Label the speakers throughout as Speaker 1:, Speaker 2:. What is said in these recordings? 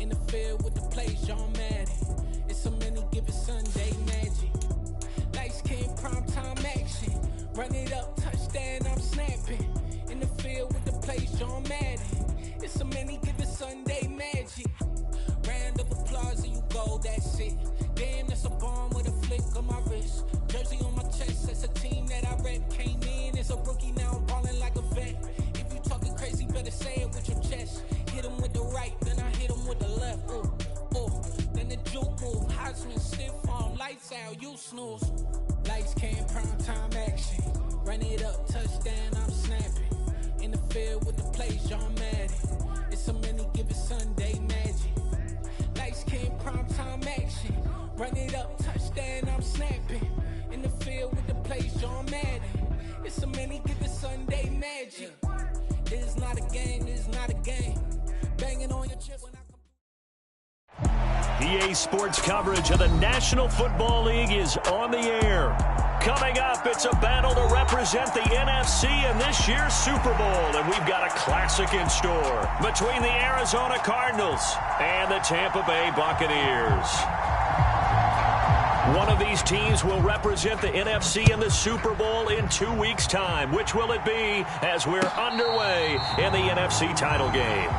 Speaker 1: In the field with the plays, John Madden. It's so many given Sunday magic. Lights came primetime action. Run it up, touchdown, I'm snapping. In the field with the plays, John Madden. It's so many given Sunday magic. Round of applause and you go, that's it. Damn, that's a bomb with a flick on my wrist. Jersey on my chest, that's a team that I rep. Came in as a rookie, now I'm ballin' like a vet. If you talking crazy, better say it with your chest. Hit him with the right, then I hit him with the left. Ooh, ooh. Then the juke move, Heisman stiff arm, lights out, you snooze. Lights came primetime action. Run it up, touchdown, I'm snapping. In the field with the plays, John Madden. It's so many given Sunday magic. Lights came primetime action. Run it up, touchdown, I'm snapping. In the field with the plays, John Madden. It's so many given Sunday magic. This is not a game, this is not a game. Banging on your chest when I
Speaker 2: EA Sports coverage of the National Football League is on the air. Coming up, it's a battle to represent the NFC in this year's Super Bowl, and we've got a classic in store between the Arizona Cardinals and the Tampa Bay Buccaneers. One of these teams will represent the NFC in the Super Bowl in 2 weeks' time. Which will it be as we're underway in the NFC title game?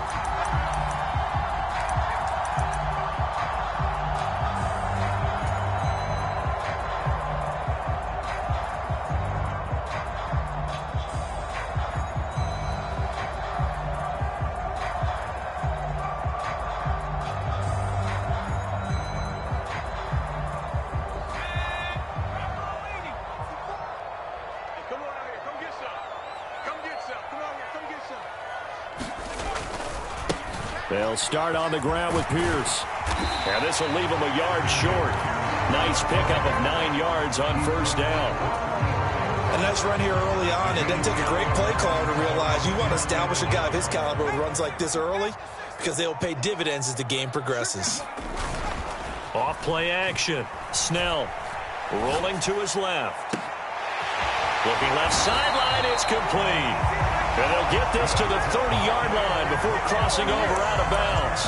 Speaker 2: They'll start on the ground with Pierce. And this will leave him a yard short. Nice pickup of 9 yards on first down.
Speaker 3: A nice run here early on. It didn't take a great play caller to realize you want to establish a guy of his caliber with runs like this early because they'll pay dividends as the game progresses.
Speaker 2: Off play action. Snell rolling to his left. Looking left sideline, it's complete. And they'll get this to the 30-yard line before crossing over out of bounds.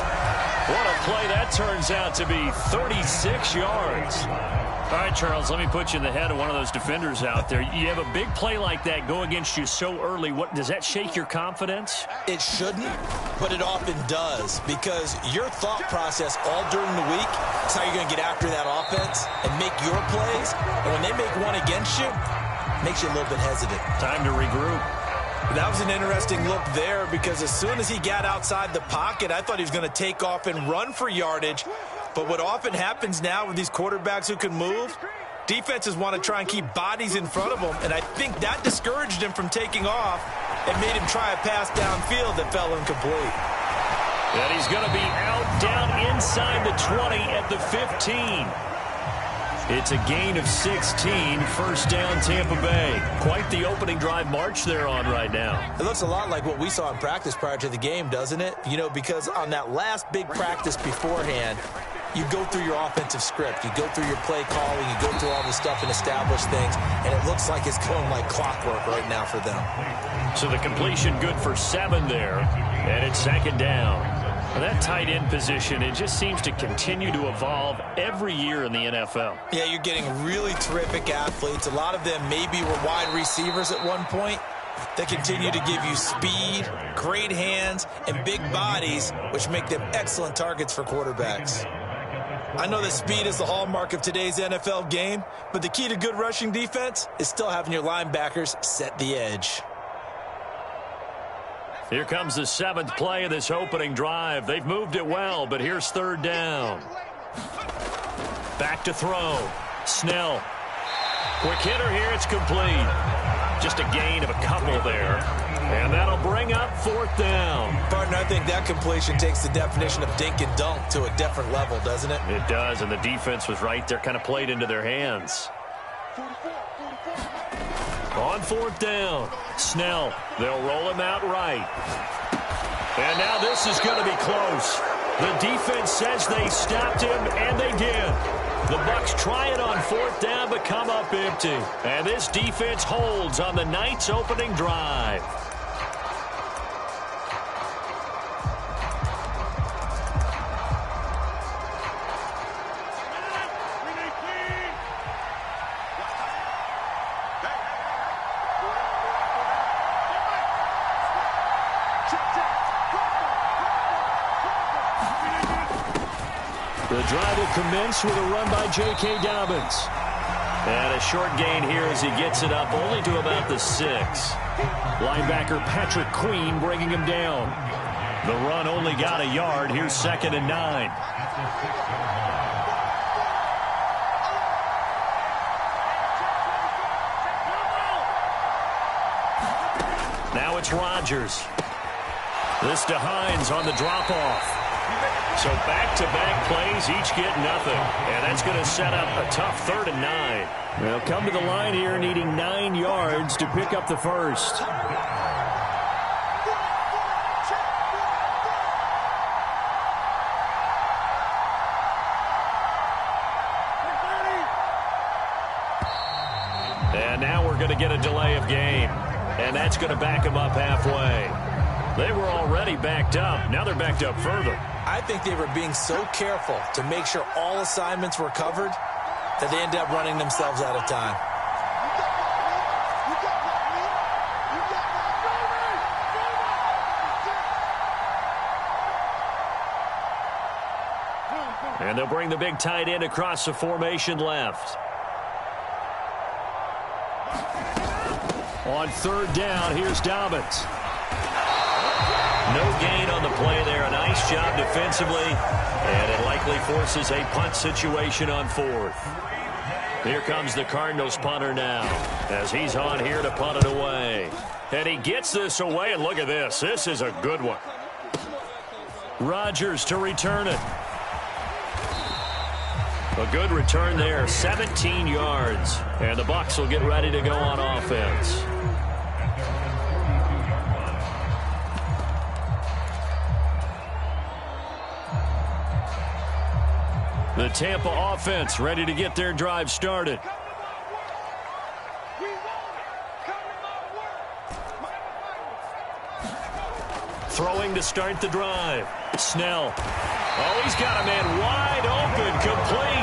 Speaker 2: What a play that turns out to be, 36 yards.
Speaker 4: All right, Charles, let me put you in the head of one of those defenders out there. You have a big play like that go against you so early. What does that shake your confidence?
Speaker 3: It shouldn't, but it often does because your thought process all during the week is how you're going to get after that offense and make your plays. And when they make one against you, it makes you a little bit hesitant.
Speaker 4: Time to regroup.
Speaker 3: That was an interesting look there because as soon as he got outside the pocket, I thought he was going to take off and run for yardage. But what often happens now with these quarterbacks who can move, defenses want to try and keep bodies in front of them, and I think that discouraged him from taking off and made him try a pass downfield that fell incomplete.
Speaker 2: And he's going to be out down inside the 20 at the 15. It's a gain of 16, first down Tampa Bay. Quite the opening drive march they're on right now.
Speaker 3: It looks a lot like what we saw in practice prior to the game, doesn't it? You know, because on that last big practice beforehand, you go through your offensive script, you go through your play calling, you go through all this stuff and establish things, and it looks like it's going like clockwork right now for them.
Speaker 2: So the completion good for 7 there, and it's second down. And that tight end position, it just seems to continue to evolve every year in the NFL.
Speaker 3: Yeah, you're getting really terrific athletes. A lot of them maybe were wide receivers at one point. They continue to give you speed, great hands, and big bodies, which make them excellent targets for quarterbacks. I know that speed is the hallmark of today's NFL game, but the key to good rushing defense is still having your linebackers set the edge.
Speaker 2: Here comes the 7th play of this opening drive. They've moved it well, but here's third down. Back to throw. Snell. Quick hitter here. It's complete. Just a gain of a couple there. And that'll bring up fourth down.
Speaker 3: Partner, I think that completion takes the definition of dink and dunk to a different level, doesn't it?
Speaker 2: It does, and the defense was right there, kind of played into their hands. On fourth down, Snell. They'll roll him out right. And now this is going to be close. The defense says they stopped him, and they did. The Bucs try it on fourth down, but come up empty. And this defense holds on the night's opening drive. The drive will commence with a run by J.K. Dobbins.
Speaker 4: And a short gain here as he gets it up only to about the 6.
Speaker 2: Linebacker Patrick Queen bringing him down.
Speaker 4: The run only got a yard. Here's 2nd and 9. Now it's Rodgers. This to Hines on the drop-off. So back-to-back plays, each get nothing. And that's going to set up a tough 3rd and 9.
Speaker 2: They'll come to the line here needing 9 yards to pick up the first.
Speaker 4: And now we're going to get a delay of game. And that's going to back them up halfway. They were already backed up. Now they're backed up further.
Speaker 3: I think they were being so careful to make sure all assignments were covered that they ended up running themselves out of time.
Speaker 4: And they'll bring the big tight end across the formation left.
Speaker 2: On 3rd down, here's Dobbins.
Speaker 4: No gain on the play there. A nice job defensively. And it likely forces a punt situation on 4th. Here comes the Cardinals punter now as he's on here to punt it away. And he gets this away, and look at this. This is a good one. Rodgers to return it. A good return there, 17 yards. And the Bucs will get ready to go on offense. The Tampa offense ready to get their drive started. Throwing to start the drive. Snell. Oh, he's got a man wide open, complete.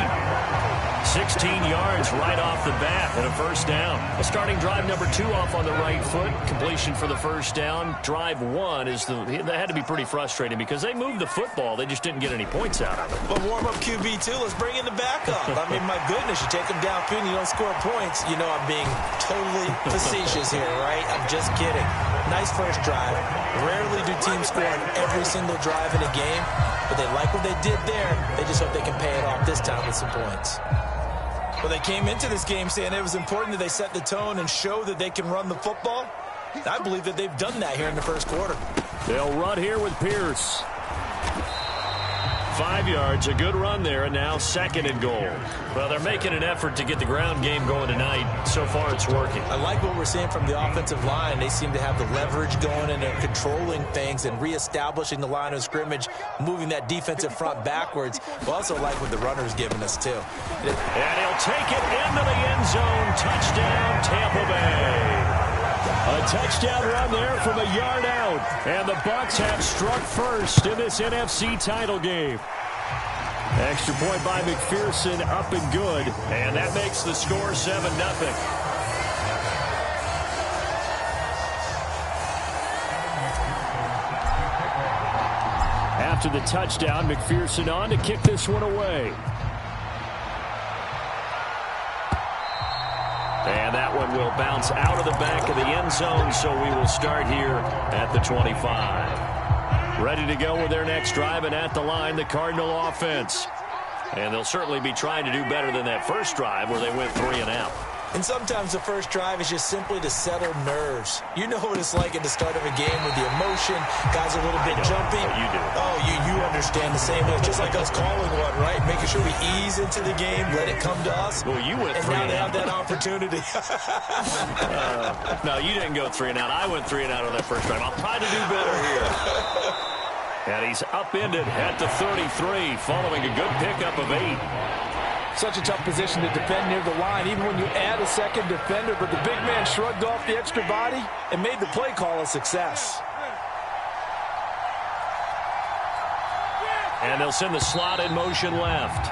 Speaker 4: 16 yards right off the bat and a first down. A starting drive number 2 off on the right foot. Completion for the first down. Drive 1 that had to be pretty frustrating because they moved the football. They just didn't get any points out of it.
Speaker 3: But warm-up QB2, let's bring in the backup. I mean, my goodness, you take them downfield and you don't score points. You know I'm being totally facetious here, right? I'm just kidding. Nice first drive. Rarely do teams score on every single drive in a game, but they like what they did there. They just hope they can pay it off this time with some points. Well, they came into this game saying it was important that they set the tone and show that they can run the football. I believe that they've done that here in the first quarter.
Speaker 2: They'll run here with Pierce.
Speaker 4: 5 yards, a good run there, and now 2nd and goal. Well, they're making an effort to get the ground game going tonight. So far, it's working.
Speaker 3: I like what we're seeing from the offensive line. They seem to have the leverage going, and they're controlling things and reestablishing the line of scrimmage, moving that defensive front backwards. We also like what the runner's giving us, too.
Speaker 4: And he'll take it into the end zone. Touchdown, Tampa Bay.
Speaker 2: A touchdown run there from a yard out. And the Bucs have struck first in this NFC title game. Extra point by McPherson, up and good.
Speaker 4: And that makes the score 7-0.
Speaker 2: After the touchdown, McPherson on to kick this one away.
Speaker 4: And that one will bounce out of the back of the end zone, so we will start here at the 25. Ready to go with their next drive, and at the line, the Cardinal offense. And they'll certainly be trying to do better than that first drive where they went 3 and out.
Speaker 3: And sometimes the first drive is just simply to settle nerves. You know what it's like at the start of a game with the emotion. Guys are a little bit jumpy.
Speaker 4: Oh, you do.
Speaker 3: Oh, you understand the same way. It's just like us calling one, right? Making sure we ease into the game, let it come to us.
Speaker 4: Well, you went 3
Speaker 3: and now they have that opportunity.
Speaker 4: No, you didn't go 3 and out. I went 3 and out on that first drive. I'll try to do better here. And he's upended at the 33, following a good pickup of 8.
Speaker 5: Such a tough position to defend near the line, even when you add a second defender. But the big man shrugged off the extra body and made the play call a success.
Speaker 4: And they'll send the slot in motion left.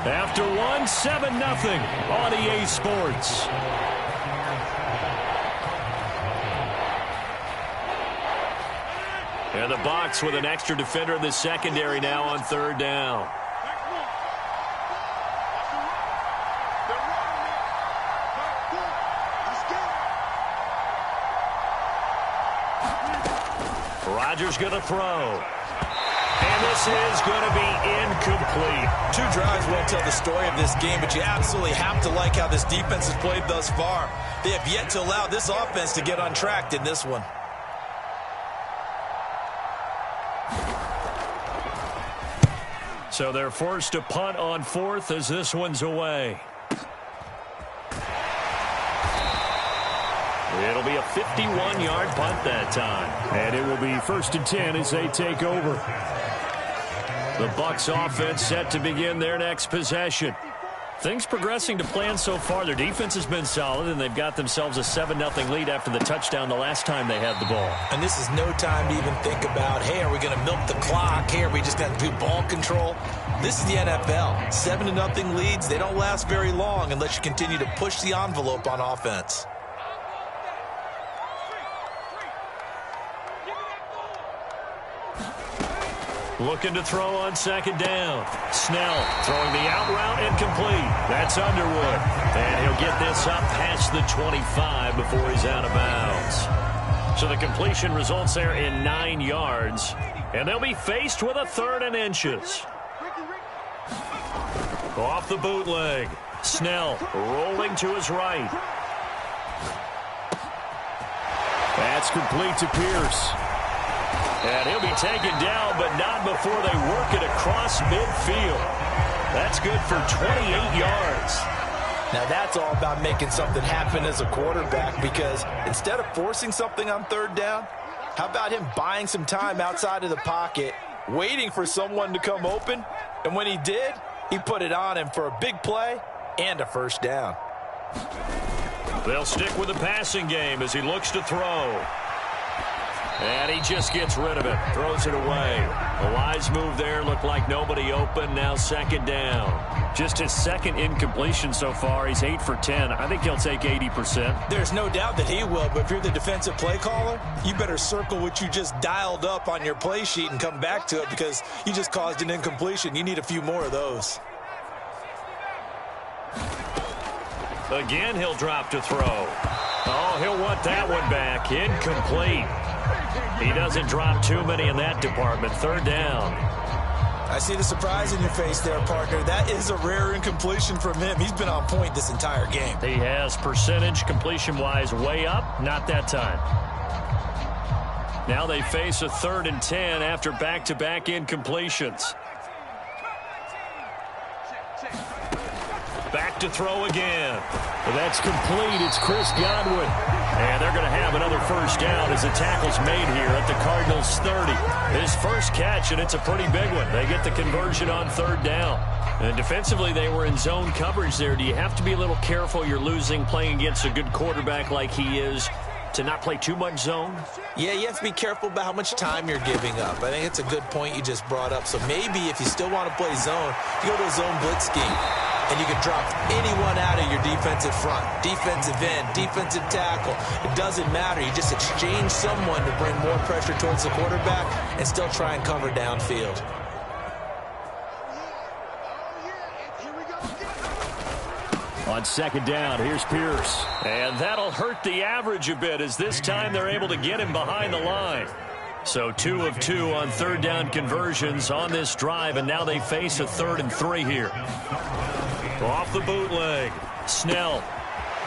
Speaker 4: After 1, 7-0 on EA Sports. And the Bucs with an extra defender in the secondary now on 3rd down.
Speaker 2: Rodgers going to throw. And this is going to be incomplete.
Speaker 3: 2 drives won't tell the story of this game, but you absolutely have to like how this defense has played thus far. They have yet to allow this offense to get untracked in this one.
Speaker 2: So they're forced to punt on 4th as this one's away. It'll be a 51-yard punt that time.
Speaker 4: And it will be 1st and 10 as they take over.
Speaker 2: The Bucs offense set to begin their next possession. Things progressing to plan so far. Their defense has been solid, and they've got themselves a 7-0 lead after the touchdown the last time they had the ball.
Speaker 3: And this is no time to even think about, hey, are we going to milk the clock? Hey, are we just going to do ball control? This is the NFL. 7-0 leads, they don't last very long unless you continue to push the envelope on offense.
Speaker 2: Looking to throw on 2nd down. Snell throwing the out route incomplete. That's Underwood. And he'll get this up past the 25 before he's out of bounds. So the completion results there in 9 yards. And they'll be faced with a 3rd and inches. Off the bootleg. Snell rolling to his right.
Speaker 4: That's complete to Pierce.
Speaker 2: And he'll be taken down, but not before they work it across midfield. That's good for 28 yards.
Speaker 5: Now that's all about making something happen as a quarterback, because instead of forcing something on 3rd down, how about him buying some time outside of the pocket, waiting for someone to come open, and when he did, he put it on him for a big play and a 1st down.
Speaker 2: They'll stick with the passing game as he looks to throw. And he just gets rid of it, throws it away. A wise move there, looked like nobody open, now 2nd down. Just his 2nd incompletion so far. He's 8 for 10. I think he'll take 80%.
Speaker 3: There's no doubt that he will, but if you're the defensive play caller, you better circle what you just dialed up on your play sheet and come back to it, because you just caused an incompletion. You need a few more of those.
Speaker 2: Again, he'll drop to throw. Oh, he'll want that one back. Incomplete. He doesn't drop too many in that department. 3rd down.
Speaker 3: I see the surprise in your face there, partner. That is a rare incompletion from him. He's been on point this entire game.
Speaker 2: He has percentage completion-wise way up. Not that time. Now they face a 3rd and 10 after back-to-back incompletions. Back to throw again.
Speaker 4: Well, that's complete. It's Chris Godwin.
Speaker 2: And they're going to have another 1st down as the tackle's made here at the Cardinals' 30. His first catch, and it's a pretty big one. They get the conversion on 3rd down. And defensively, they were in zone coverage there. Do you have to be a little careful? You're losing playing against a good quarterback like he is to not play too much zone?
Speaker 3: Yeah, you have to be careful about how much time you're giving up. I think it's a good point you just brought up. So maybe if you still want to play zone, you go to a zone blitz scheme. And you can drop anyone out of your defensive front, defensive end, defensive tackle. It doesn't matter. You just exchange someone to bring more pressure towards the quarterback and still try and cover downfield.
Speaker 4: On 2nd down, here's Pierce.
Speaker 2: And that'll hurt the average a bit, as this time they're able to get him behind the line. So 2 of 2 on 3rd down conversions on this drive, and now they face a 3rd and 3 here. Off the bootleg. Snell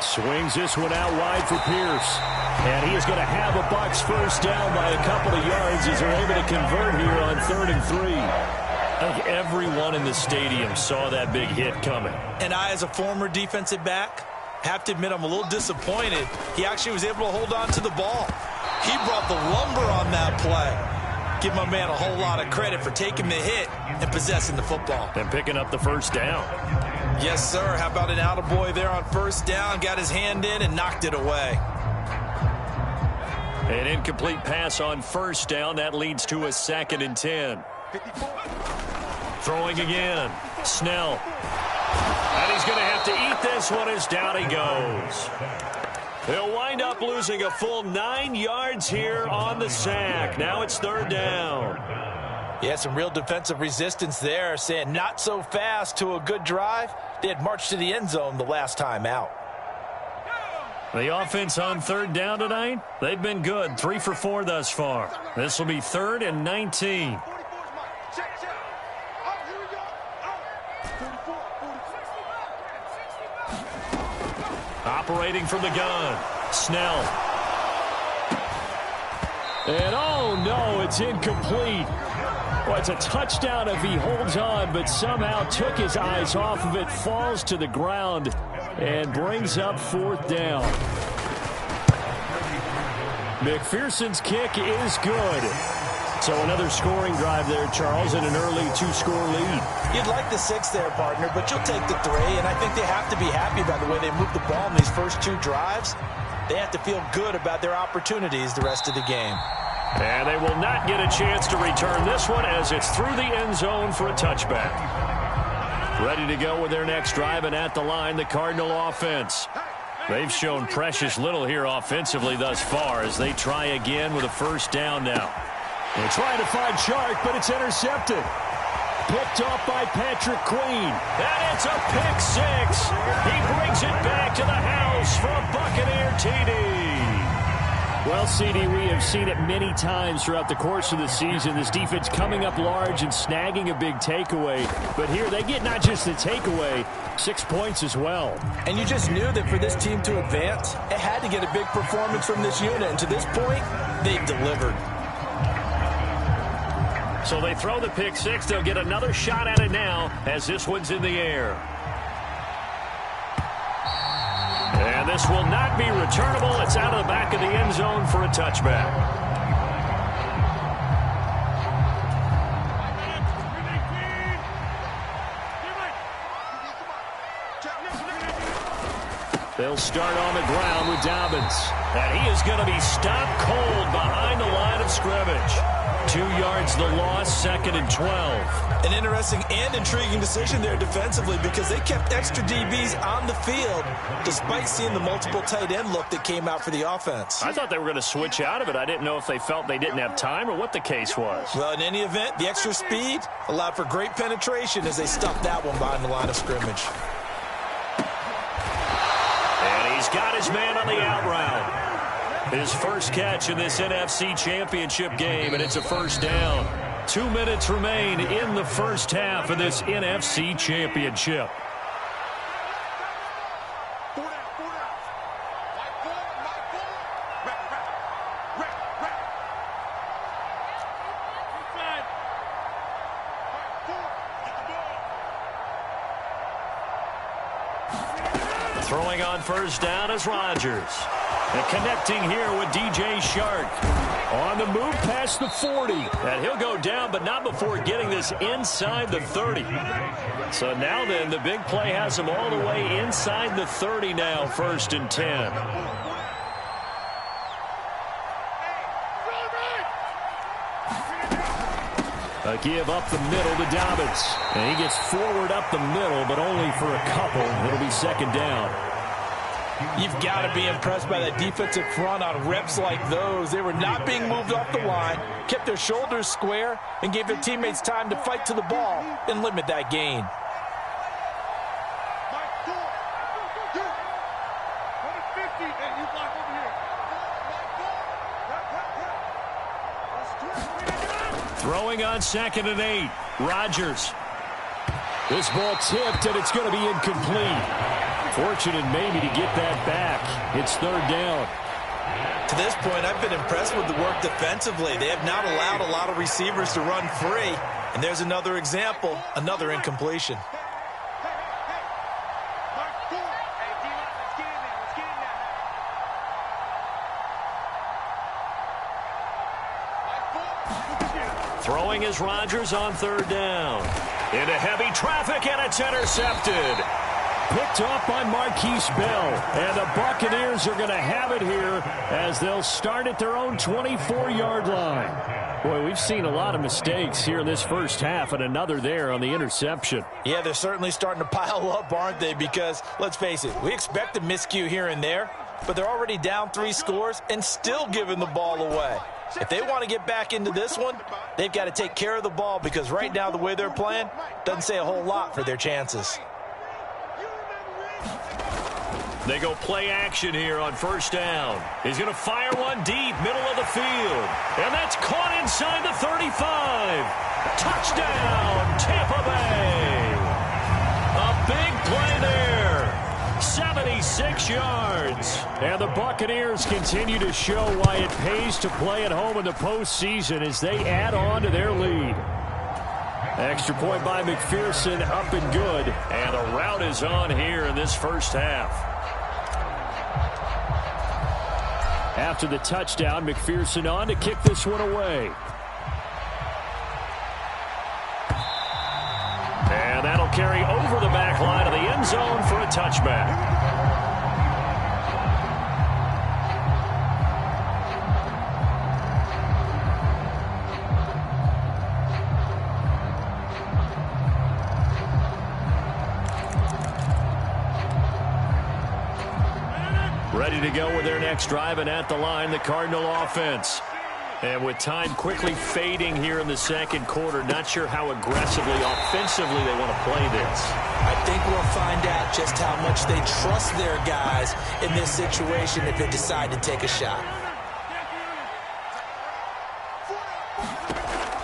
Speaker 4: swings this one out wide for Pierce. And he is going to have a Bucs 1st down by a couple of yards as they're able to convert here on 3rd and 3.
Speaker 2: I think everyone in the stadium saw that big hit coming.
Speaker 3: And I, as a former defensive back, have to admit I'm a little disappointed. He actually was able to hold on to the ball. He brought the lumber on that play. Give my man a whole lot of credit for taking the hit and possessing the football.
Speaker 2: And picking up the 1st down.
Speaker 3: Yes, sir. How about an attaboy there on 1st down? Got his hand in and knocked it away.
Speaker 2: An incomplete pass on 1st down. That leads to a 2nd and 10. Throwing again. Snell. And he's going to have to eat this one as down he goes. They'll wind up losing a full 9 yards here on the sack. Now it's 3rd down.
Speaker 5: Yeah, some real defensive resistance there, saying not so fast to a good drive. They had marched to the end zone the last time out.
Speaker 2: The offense on third down tonight, they've been good. 3 for 4 thus far. This will be 3rd and 19. Operating from the gun, Snell. And oh no, it's incomplete. Well, it's a touchdown if he holds on, but somehow took his eyes off of it, falls to the ground, and brings up 4th down. McPherson's kick is good. So another scoring drive there, Charles, and an early 2-score lead.
Speaker 3: You'd like the 6 there, partner, but you'll take the 3, and I think they have to be happy about the way they moved the ball in these first 2 drives. They have to feel good about their opportunities the rest of the game.
Speaker 2: And they will not get a chance to return this one as it's through the end zone for a touchback. Ready to go with their next drive, and at the line, the Cardinal offense. They've shown precious little here offensively thus far as they try again with a 1st down now. They're trying to find Shark, but it's intercepted. Picked off by Patrick Queen. And it's a pick 6. He brings it back to the house for a Buccaneer TD. Well, CD, we have seen it many times throughout the course of the season. This defense coming up large and snagging a big takeaway. But here they get not just the takeaway, 6 points as well.
Speaker 3: And you just knew that for this team to advance, it had to get a big performance from this unit. And to this point, they've delivered.
Speaker 2: So they throw the pick 6. They'll get another shot at it now as this one's in the air. And this will not be returnable. It's out of the back of the end zone for a touchback. They'll start on the ground with Dobbins. And he is going to be stopped cold behind the line of scrimmage. 2 yards the loss, 2nd and 12.
Speaker 3: An interesting and intriguing decision there defensively because they kept extra DBs on the field despite seeing the multiple tight end look that came out for the offense.
Speaker 2: I thought they were going to switch out of it. I didn't know if they felt they didn't have time or what the case was.
Speaker 3: Well, in any event, the extra speed allowed for great penetration as they stuffed that one behind the line of scrimmage.
Speaker 2: And he's got his man on the out route. His first catch in this NFC Championship game, and it's a 1st down. 2 minutes remain in the first half of this NFC Championship. Throwing on 1st down is Rodgers. And connecting here with DJ Shark. On the move past the 40. And he'll go down, but not before getting this inside the 30. So now then, the big play has him all the way inside the 30 now, 1st and 10. A give up the middle to Dobbins. And he gets forward up the middle, but only for a couple. It'll be 2nd down.
Speaker 3: You've got to be impressed by that defensive front on reps like those. They were not being moved off the line, kept their shoulders square, and gave their teammates time to fight to the ball and limit that gain.
Speaker 2: Throwing on 2nd and 8. Rodgers. This ball tipped, and it's going to be incomplete. Fortunate maybe to get that back. It's 3rd down.
Speaker 3: To this point, I've been impressed with the work defensively. They have not allowed a lot of receivers to run free. And there's another example, another incompletion.
Speaker 2: Throwing is Rodgers on 3rd down. Into heavy traffic, and it's intercepted. Picked off by Marquise Bell. And the Buccaneers are going to have it here as they'll start at their own 24-yard line. Boy, we've seen a lot of mistakes here in this first half, and another there on the interception.
Speaker 3: Yeah, they're certainly starting to pile up, aren't they? Because, let's face it, we expect a miscue here and there, but they're already down 3 scores and still giving the ball away. If they want to get back into this one, they've got to take care of the ball because right now the way they're playing doesn't say a whole lot for their chances.
Speaker 2: They go play action here on first down. He's going to fire one deep, middle of the field. And that's caught inside the 35. Touchdown, Tampa Bay. A big play there. 76 yards. And the Buccaneers continue to show why it pays to play at home in the postseason as they add on to their lead. Extra point by McPherson, up and good. And the rout is on here in this first half. After the touchdown, McPherson on to kick this one away. And that'll carry over the back line of the end zone for a touchback. Ready to go with their next drive, and at the line, the Cardinal offense. And with time quickly fading here in the second quarter, not sure how aggressively, offensively they want to play this.
Speaker 3: I think we'll find out just how much they trust their guys in this situation if they decide to take a shot.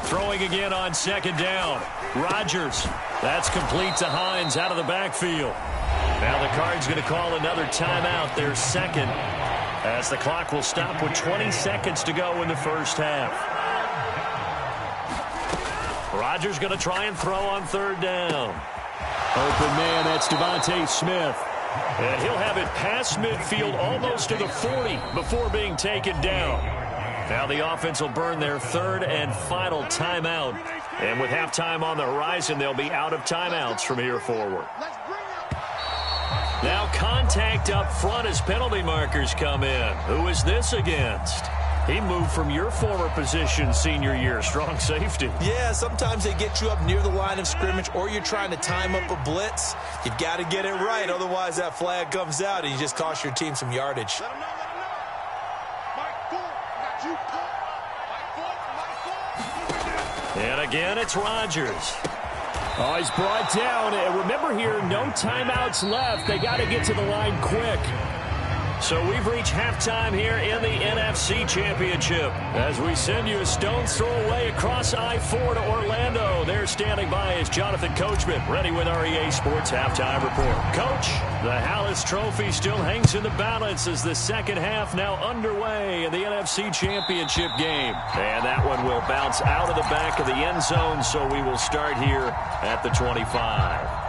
Speaker 2: Throwing again on second down. Rodgers. That's complete to Hines out of the backfield. Now the Cards going to call another timeout, their second, as the clock will stop with 20 seconds to go in the first half. Rodgers going to try and throw on third down. Open man, that's Devontae Smith. And he'll have it past midfield almost to the 40 before being taken down. Now the offense will burn their third and final timeout. And with halftime on the horizon, they'll be out of timeouts from here forward. Now contact up front as penalty markers come in. Who is this against? He moved from your former position senior year, strong safety.
Speaker 3: Yeah, sometimes they get you up near the line of scrimmage, or you're trying to time up a blitz. You've got to get it right, otherwise that flag comes out and you just cost your team some yardage.
Speaker 2: And again, it's Rodgers. Oh, he's brought down. And remember here, no timeouts left. They got to get to the line quick. So we've reached halftime here in the NFC Championship as we send you a stone's throw away across I-4 to Orlando. There standing by is Jonathan Coachman, ready with our EA Sports Halftime Report. Coach, the Hallis Trophy still hangs in the balance as the second half now underway in the NFC Championship game. And that one will bounce out of the back of the end zone, so we will start here at the 25.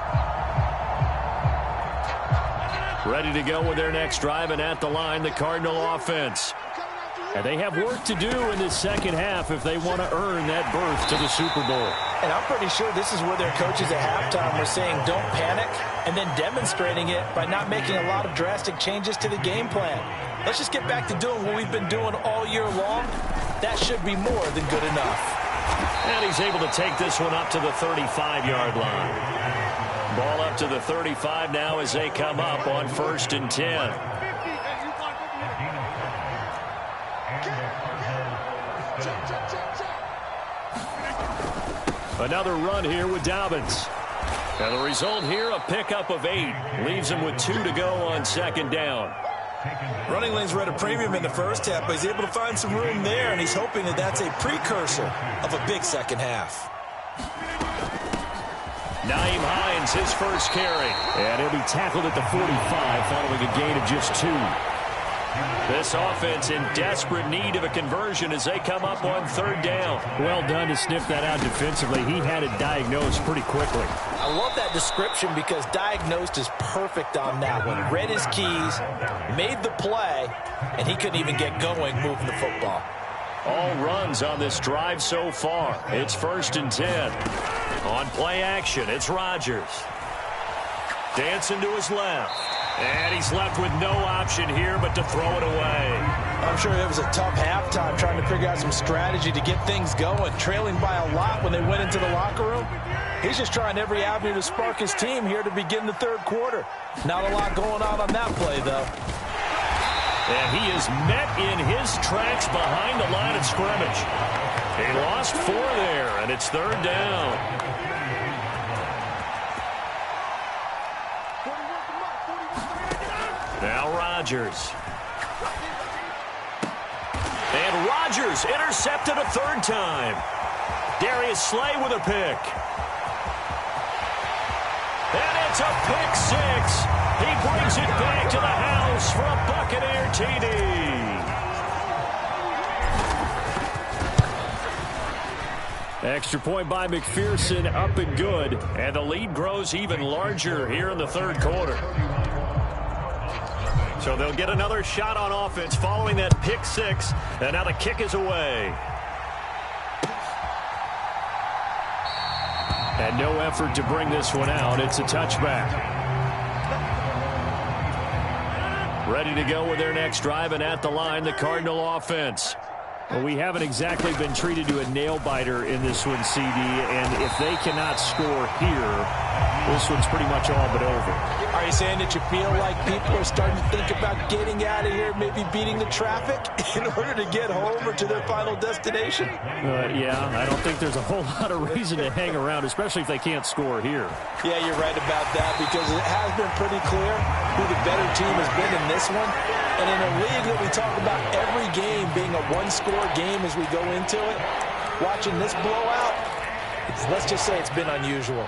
Speaker 2: Ready to go with their next drive, and at the line, the Cardinal offense. And they have work to do in this second half if they want to earn that berth to the Super Bowl.
Speaker 5: And I'm pretty sure this is where their coaches at halftime were saying don't panic, and then demonstrating it by not making a lot of drastic changes to the game plan. Let's just get back to doing what we've been doing all year long. That should be more than good enough.
Speaker 2: And he's able to take this one up to the 35-yard line. Ball up to the 35 now as they come up on 1st and 10. Another run here with Dobbins. And the result here, a pickup of 8. Leaves him with 2 to go on second down.
Speaker 3: Running lanes were at a premium in the first half, but he's able to find some room there, and he's hoping that that's a precursor of a big second half.
Speaker 2: Nyheim Hines, his first carry. And he'll be tackled at the 45 following a gain of just 2. This offense in desperate need of a conversion as they come up on third down. Well done to sniff that out defensively. He had it diagnosed pretty quickly.
Speaker 5: I love that description because diagnosed is perfect on that one. Read his keys, made the play, and he couldn't even get going moving the football.
Speaker 2: All runs on this drive so far. It's 1st and 10. On play action, it's Rodgers. Dancing to his left. And he's left with no option here but to throw it away.
Speaker 3: I'm sure it was a tough halftime trying to figure out some strategy to get things going. Trailing by a lot when they went into the locker room. He's just trying every avenue to spark his team here to begin the third quarter. Not a lot going on that play, though.
Speaker 2: And he is met in his tracks behind the line of scrimmage. He lost 4 there, and it's third down. Rodgers. And Rodgers intercepted a third time. Darius Slay with a pick. And it's a pick six. He brings it back to the house for a Buccaneer TD. Extra point by McPherson, up and good. And the lead grows even larger here in the third quarter. So they'll get another shot on offense following that pick six. And now the kick is away. And no effort to bring this one out. It's a touchback. Ready to go with their next drive, and at the line, the Cardinal offense. Well, we haven't exactly been treated to a nail-biter in this one, CD, and if they cannot score here, this one's pretty much all but over.
Speaker 5: Are you saying that you feel like people are starting to think about getting out of here, maybe beating the traffic in order to get home or to their final destination?
Speaker 2: Yeah, I don't think there's a whole lot of reason to hang around, especially if they can't score here.
Speaker 5: Yeah, you're right about that, because it has been pretty clear who the better team has been in this one. And in a league that we talk about every game being a one-score game as we go into it, watching this blowout, let's just say it's been unusual.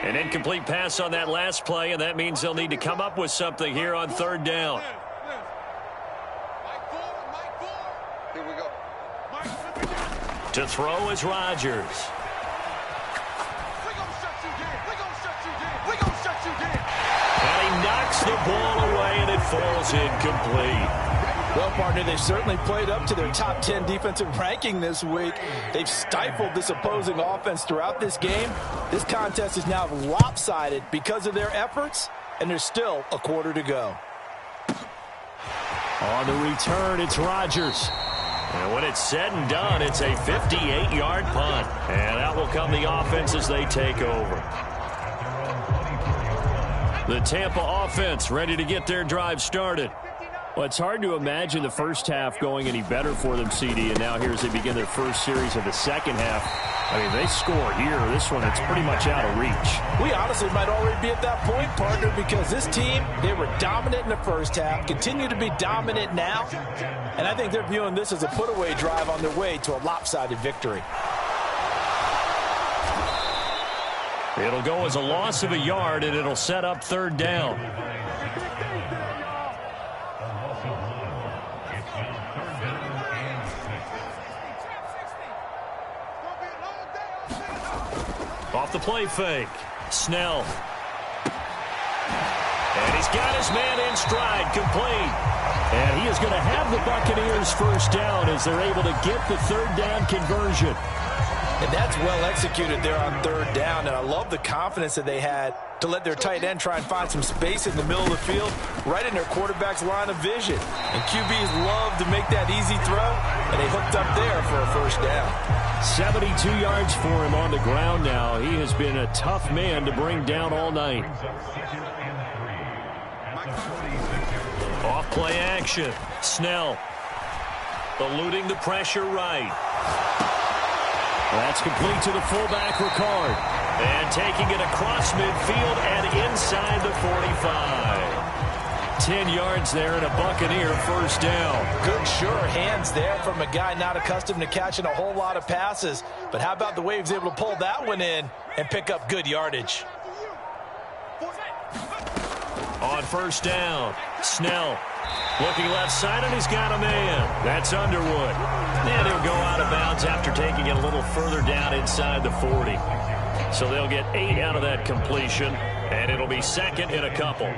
Speaker 2: An incomplete pass on that last play, and that means they'll need to come up with something here on third down.
Speaker 6: Here we go.
Speaker 2: To throw is Rodgers. And he knocks the ball away, and it falls incomplete.
Speaker 5: Well, partner, they've certainly played up to their top 10 defensive ranking this week. They've stifled this opposing offense throughout this game. This contest is now lopsided because of their efforts, and there's still a quarter to go.
Speaker 2: On the return, it's Rodgers. And when it's said and done, it's a 58-yard punt. And out will come the offense as they take over. The Tampa offense ready to get their drive started. Well, it's hard to imagine the first half going any better for them, CD, and now here as they begin their first series of the second half. I mean, they score here. This one, it's pretty much out of reach.
Speaker 5: We honestly might already be at that point, partner, because this team, they were dominant in the first half, continue to be dominant now, and I think they're viewing this as a put-away drive on their way to a lopsided victory.
Speaker 2: It'll go as a loss of a yard, and it'll set up third down. Off the play fake. Snell. And he's got his man in stride, complete. And he is going to have the Buccaneers first down as they're able to get the third down conversion.
Speaker 5: And that's well executed there on third down, and I love the confidence that they had to let their tight end try and find some space in the middle of the field, right in their quarterback's line of vision. And QBs love to make that easy throw, and they hooked up there for a first down.
Speaker 2: 72 yards for him on the ground now. He has been a tough man to bring down all night. Off play action. Snell eluding the pressure right. That's complete to the fullback, Ricard. And taking it across midfield and inside the 45. 10 yards there and a Buccaneer first down.
Speaker 5: Good, sure hands there from a guy not accustomed to catching a whole lot of passes. But how about the way he was able to pull that one in and pick up good yardage?
Speaker 2: On first down, Snell looking left side, and he's got a man. That's Underwood. And he'll go out of bounds after taking it a little further down inside the 40. So they'll get 8 out of that completion, and it'll be second in a couple.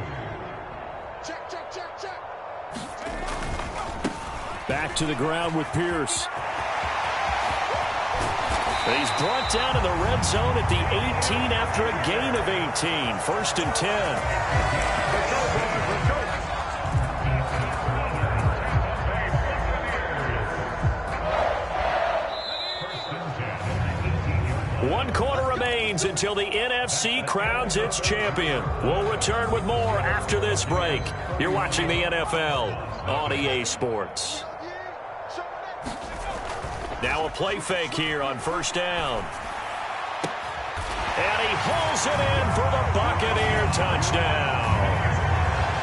Speaker 2: Back to the ground with Pierce. He's brought down in the red zone at the 18 after a gain of 18. First and 10. One quarter remains until the NFC crowns its champion. We'll return with more after this break. You're watching the NFL on EA Sports. Now a play fake here on first down. And he hauls it in for the Buccaneer touchdown.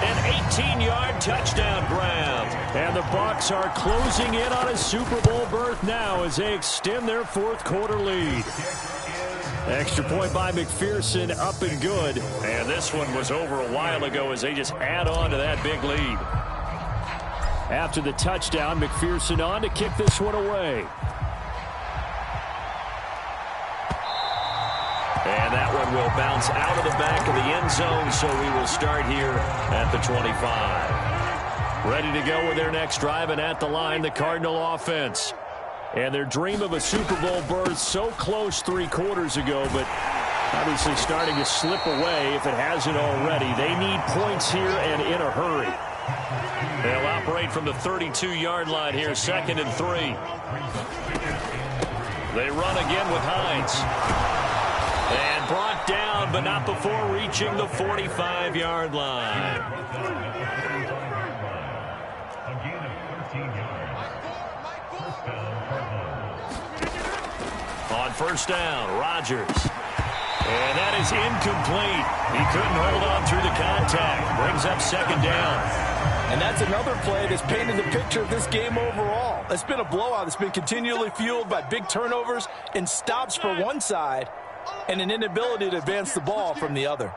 Speaker 2: An 18-yard touchdown grab. And the Bucs are closing in on a Super Bowl berth now as they extend their fourth quarter lead. Extra point by McPherson, up and good. And this one was over a while ago as they just add on to that big lead. After the touchdown, McPherson on to kick this one away. And that one will bounce out of the back of the end zone, so we will start here at the 25. Ready to go with their next drive, and at the line, the Cardinal offense. And their dream of a Super Bowl berth so close 3 quarters ago, but obviously starting to slip away if it hasn't already. They need points here and in a hurry. They'll operate from the 32-yard line here, 2nd and 3. They run again with Hines. And brought down, but not before reaching the 45-yard line. On first down, Rodgers. And that is incomplete. He couldn't hold on through the contact. Brings up 2nd down.
Speaker 5: And that's another play that's painted the picture of this game overall. It's been a blowout. It's been continually fueled by big turnovers and stops for one side and an inability to advance the ball from the other.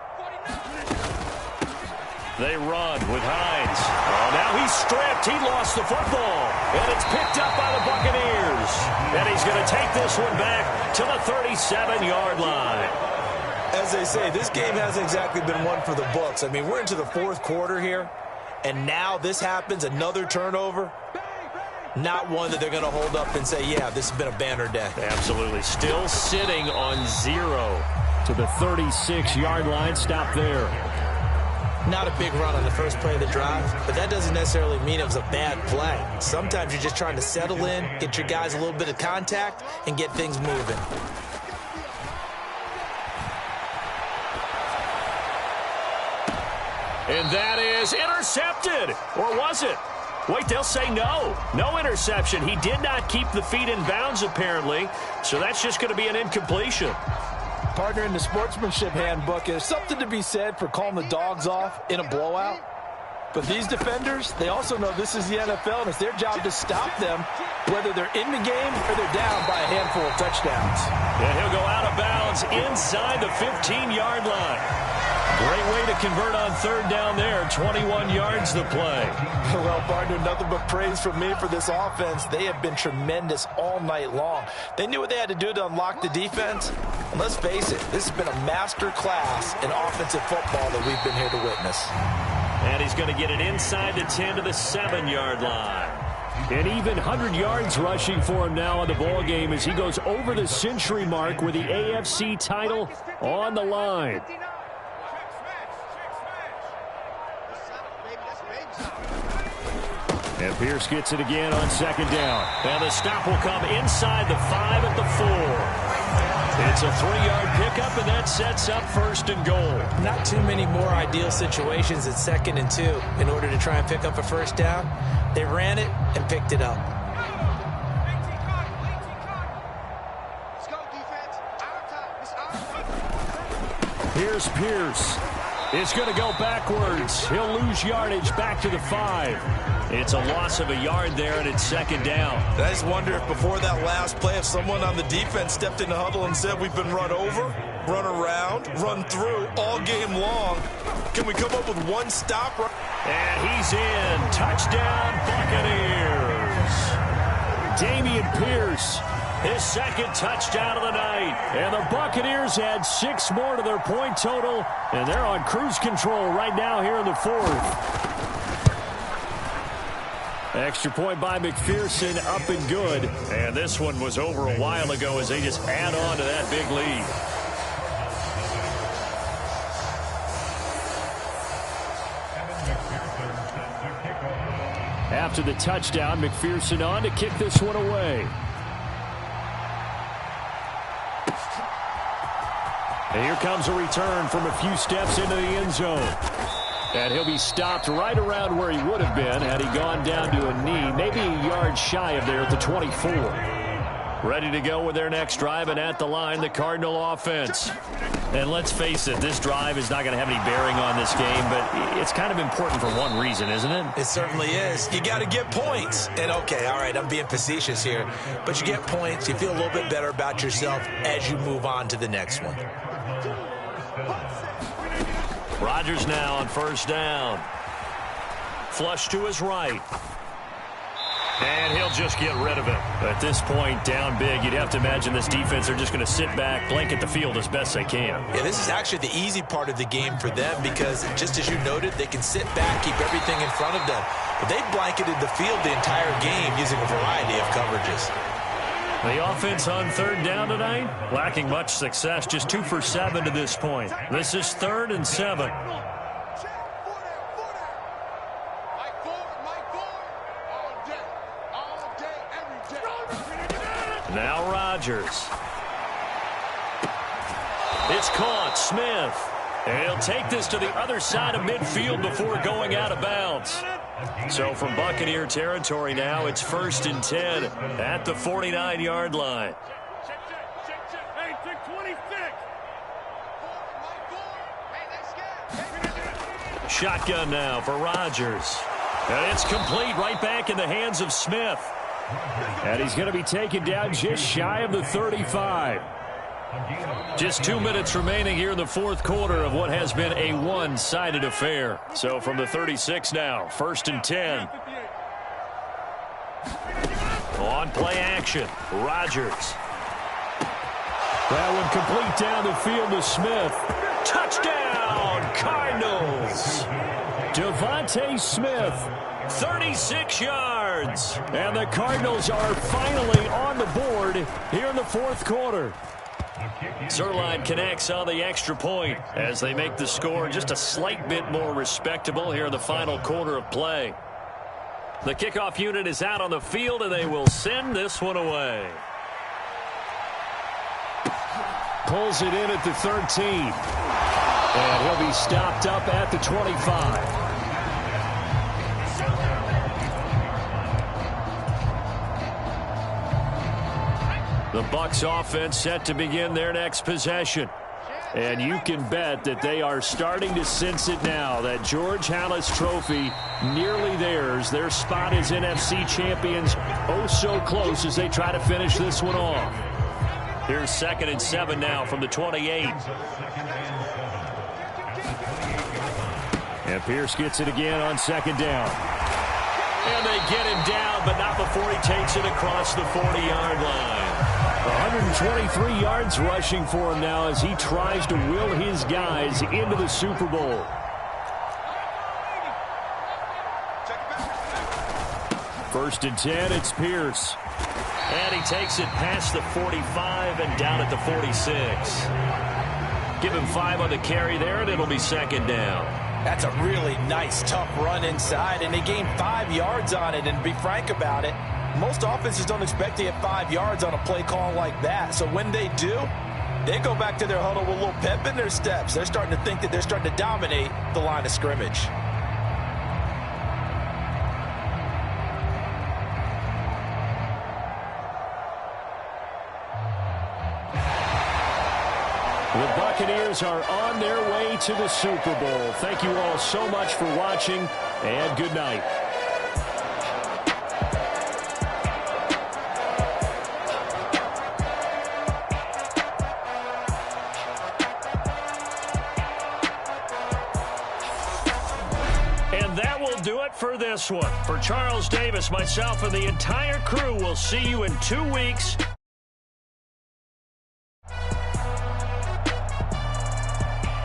Speaker 2: They run with Hines. Oh, now he's stripped. He lost the football. And it's picked up by the Buccaneers. And he's going to take this one back to the 37-yard line.
Speaker 3: As they say, this game hasn't exactly been one for the Bucs. I mean, we're into the 4th quarter here, and now this happens, another turnover. Not one that they're going to hold up and say, yeah, this has been a banner day.
Speaker 2: Absolutely. Still sitting on 0 to the 36-yard line. Stop there.
Speaker 3: Not a big run on the first play of the drive, but that doesn't necessarily mean it was a bad play. Sometimes you're just trying to settle in, get your guys a little bit of contact, and get things moving.
Speaker 2: And that is intercepted. Or was it? Wait, they'll say no. No interception. He did not keep the feet in bounds, apparently. So that's just going to be an incompletion.
Speaker 5: Partner, in the sportsmanship handbook, there's something to be said for calling the dogs off in a blowout. But these defenders, they also know this is the NFL, and it's their job to stop them, whether they're in the game or they're down by a handful of touchdowns.
Speaker 2: And he'll go out of bounds inside the 15-yard line. Great way to convert on 3rd down there. 21 yards to play.
Speaker 5: Well, partner, nothing but praise from me for this offense. They have been tremendous all night long. They knew what they had to do to unlock the defense. And let's face it, this has been a master class in offensive football that we've been here to witness.
Speaker 2: And he's going to get it inside the 10 to the 7-yard line. And even 100 yards rushing for him now in the ball game as he goes over the century mark with the AFC title on the line. And Pierce gets it again on 2nd down. And the stop will come inside the 5 at the 4. It's a 3-yard pickup, and that sets up 1st and goal.
Speaker 3: Not too many more ideal situations at 2nd and 2 in order to try and pick up a 1st down. They ran it and picked it up.
Speaker 2: Here's Pierce. It's going to go backwards. He'll lose yardage back to the 5. It's a loss of a yard there, and it's 2nd down.
Speaker 3: I just wonder if before that last play, if someone on the defense stepped in the huddle and said, we've been run over, run around, run through all game long. Can we come up with one stop?
Speaker 2: And he's in. Touchdown, Buccaneers. Dameon Pierce, his 2nd touchdown of the night. And the Buccaneers add 6 more to their point total, and they're on cruise control right now here in the 4th. Extra point by McPherson, up and good. And this one was over a while ago as they just add on to that big lead. After the touchdown, McPherson on to kick this one away. And here comes a return from a few steps into the end zone. And he'll be stopped right around where he would have been had he gone down to a knee, maybe a yard shy of there at the 24. Ready to go with their next drive, and at the line, the Cardinal offense. And let's face it, this drive is not going to have any bearing on this game, but it's kind of important for one reason, isn't it?
Speaker 3: It certainly is. You got to get points. And okay, all right, I'm being facetious here, but you get points, you feel a little bit better about yourself as you move on to the next one.
Speaker 2: Rodgers now on first down. Flush to his right. And he'll just get rid of it. At this point, down big, you'd have to imagine this defense are just going to sit back, blanket the field as best they can.
Speaker 3: Yeah, this is actually the easy part of the game for them because, just as you noted, they can sit back, keep everything in front of them. But they've blanketed the field the entire game using a variety of coverages.
Speaker 2: The offense on third down tonight, lacking much success, just 2 for 7 to this point. This is 3rd and 7. Now Rodgers. It's caught. Smith. And he'll take this to the other side of midfield before going out of bounds. So from Buccaneer territory now, it's 1st and 10 at the 49-yard line. Shotgun now for Rodgers. And it's complete right back in the hands of Smith. And he's going to be taken down just shy of the 35. Just 2 minutes remaining here in the fourth quarter of what has been a one-sided affair. So from the 36 now, 1st and 10. On play action, Rodgers. That one complete down the field to Smith. Touchdown, Cardinals. Devontae Smith, 36 yards. And the Cardinals are finally on the board here in the fourth quarter. Zerline connects on the extra point as they make the score just a slight bit more respectable here in the final quarter of play. The kickoff unit is out on the field, and they will send this one away. Pulls it in at the 13. And he'll be stopped up at the 25. The Bucs offense set to begin their next possession. And you can bet that they are starting to sense it now. That George Halas trophy nearly theirs. Their spot as NFC champions oh so close as they try to finish this one off. Here's 2nd and 7 now from the 28. And Pierce gets it again on 2nd down. And they get him down, but not before he takes it across the 40-yard line. 123 yards rushing for him now as he tries to will his guys into the Super Bowl. First and 10, it's Pierce. And he takes it past the 45 and down at the 46. Give him 5 on the carry there, and it'll be 2nd down.
Speaker 5: That's a really nice, tough run inside, and they gained 5 yards on it. And to be frank about it, most offenses don't expect to get 5 yards on a play call like that. So when they do, they go back to their huddle with a little pep in their steps. They're starting to think that they're starting to dominate the line of scrimmage.
Speaker 2: The Buccaneers are on their way to the Super Bowl. Thank you all so much for watching, and good night. And that will do it for this one. For Charles Davis, myself, and the entire crew, we'll see you in 2 weeks